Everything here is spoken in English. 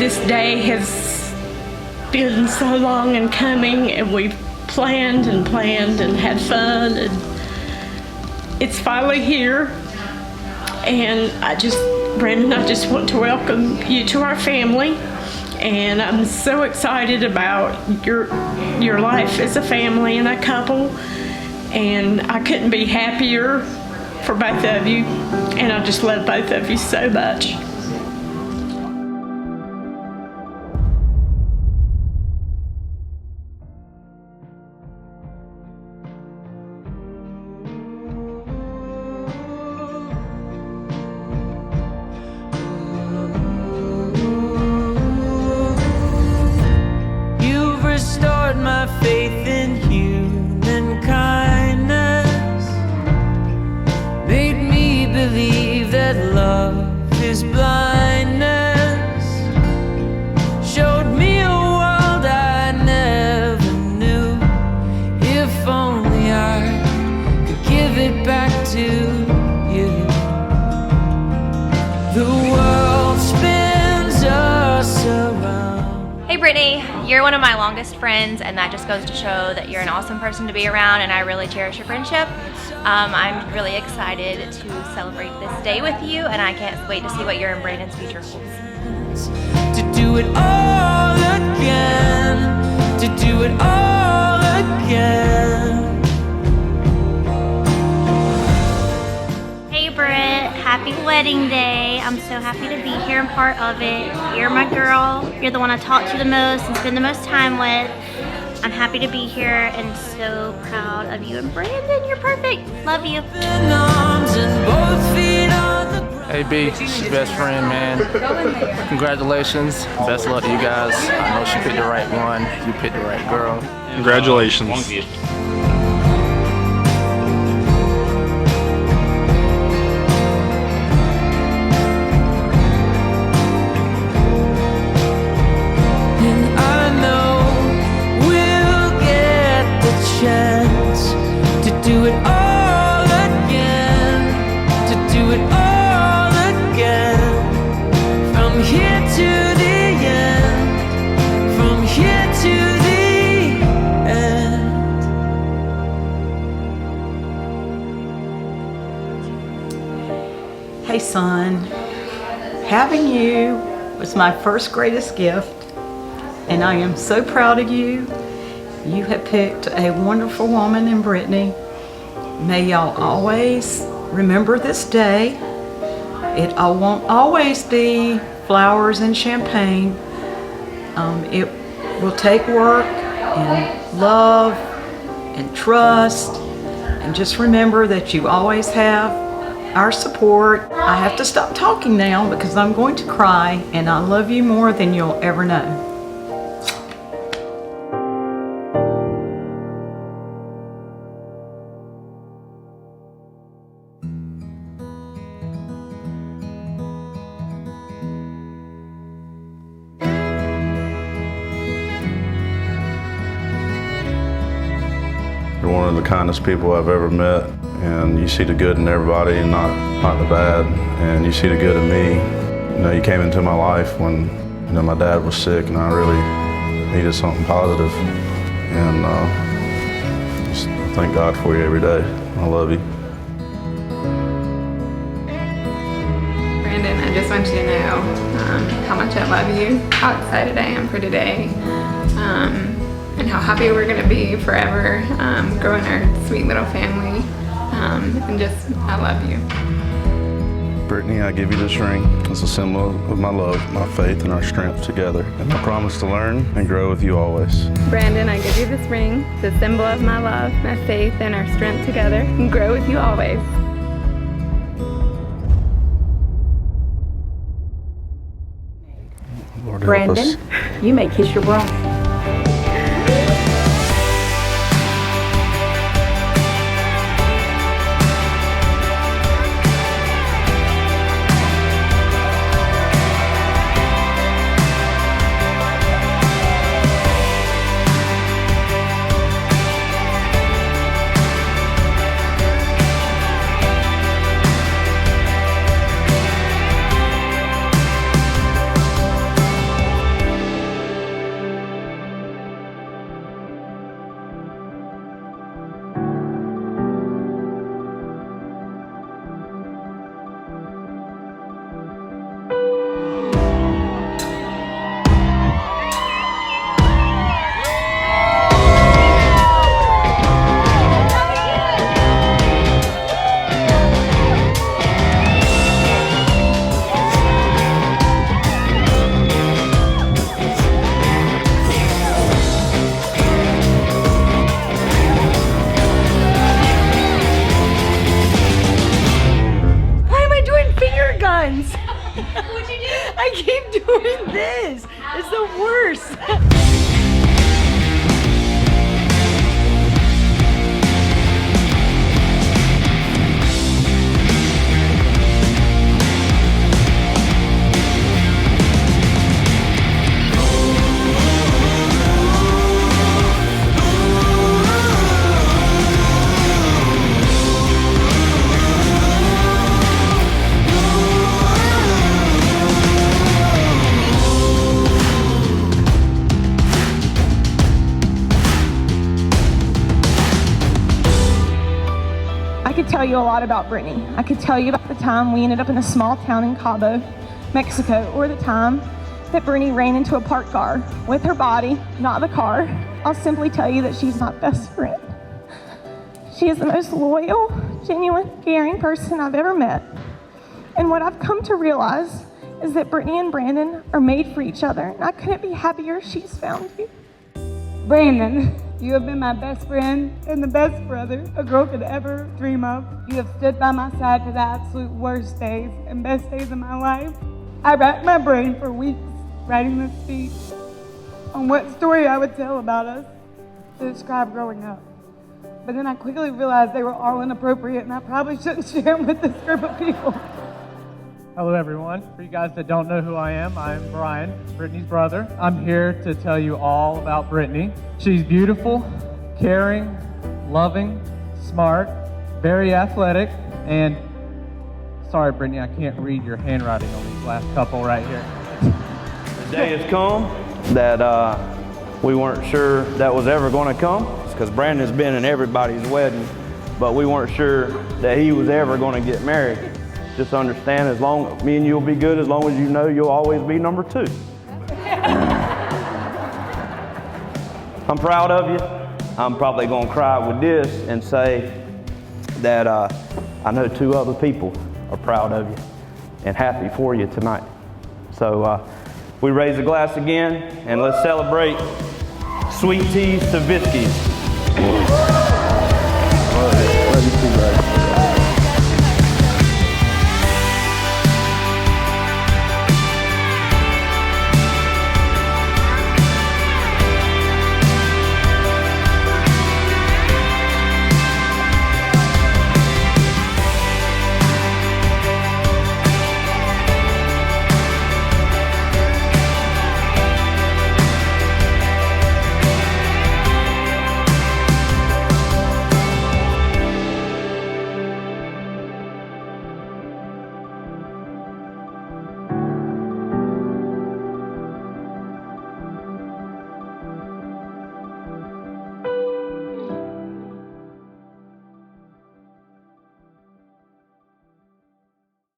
This day has been so long in coming, and we've planned and had fun, and it's finally here. And Brandon, I just want to welcome you to our family, and I'm so excited about your life as a family and a couple, and I couldn't be happier for both of you, and I just love both of you so much. Restored my faith in human kindness, made me believe that love is blindness, showed me a world I never knew. If only I could give it back to you. The world spins us around. Hey Brittany, you're one of my longest friends, and that just goes to show that you're an awesome person to be around, and I really cherish your friendship. I'm really excited to celebrate this day with you, and I can't wait to see what your and Brandon's future holds. To do it all again, to do it all again. Hey Britt, happy wedding day. I'm so happy to be here and part of it. You're my girl. You're the one I talk to the most and spend the most time with. I'm happy to be here and so proud of you and Brandon. You're perfect. Love you. Hey B, she's best friend, man. Congratulations. Best of luck to you guys. I know she picked the right one. You picked the right girl. Congratulations. Do it all again, to do it all again, from here to the end, from here to the end. Hey son, having you was my first greatest gift, and I am so proud of you. You have picked a wonderful woman in Brittany. May y'all always remember this day. It won't always be flowers and champagne. It will take work and love and trust. And just remember that you always have our support. I have to stop talking now because I'm going to cry, and I love you more than you'll ever know. You're one of the kindest people I've ever met, and you see the good in everybody and not the bad, and you see the good in me. You know, you came into my life when, you know, my dad was sick and I really needed something positive, and just thank God for you every day. I love you. Brandon, I just want you to know how much I love you, how excited I am for today, and how happy we're going to be forever growing our sweet little family, and just, I love you. Brittany, I give you this ring as a symbol of my love, my faith, and our strength together. And I promise to learn and grow with you always. Brandon, I give you this ring, the symbol of my love, my faith, and our strength together, and grow with you always. Lord, Brandon, you may kiss your bride. keep doing this. It's the worst. I could tell you a lot about Brittany. I could tell you about the time we ended up in a small town in Cabo, Mexico, or the time that Brittany ran into a parked car with her body, not the car. I'll simply tell you that she's my best friend. She is the most loyal, genuine, caring person I've ever met. And what I've come to realize is that Brittany and Brandon are made for each other, and I couldn't be happier she's found you. Brandon, you have been my best friend and the best brother a girl could ever dream of. You have stood by my side for the absolute worst days and best days of my life. I racked my brain for weeks writing this speech on what story I would tell about us to describe growing up. But then I quickly realized they were all inappropriate and I probably shouldn't share them with this group of people. Hello everyone. For you guys that don't know who I am Brian, Brittany's brother. I'm here to tell you all about Brittany. She's beautiful, caring, loving, smart, very athletic, and sorry Brittany, I can't read your handwriting on these last couple right here. The day has come that we weren't sure that was ever going to come, because Brandon's been in everybody's wedding, but we weren't sure that he was ever going to get married. Just understand, as long me and you will be good, as long as you know you'll always be number 2. I'm proud of you. I'm probably going to cry with this and say that I know 2 other people are proud of you and happy for you tonight. So we raise a glass again and let's celebrate sweet teas to Viskies.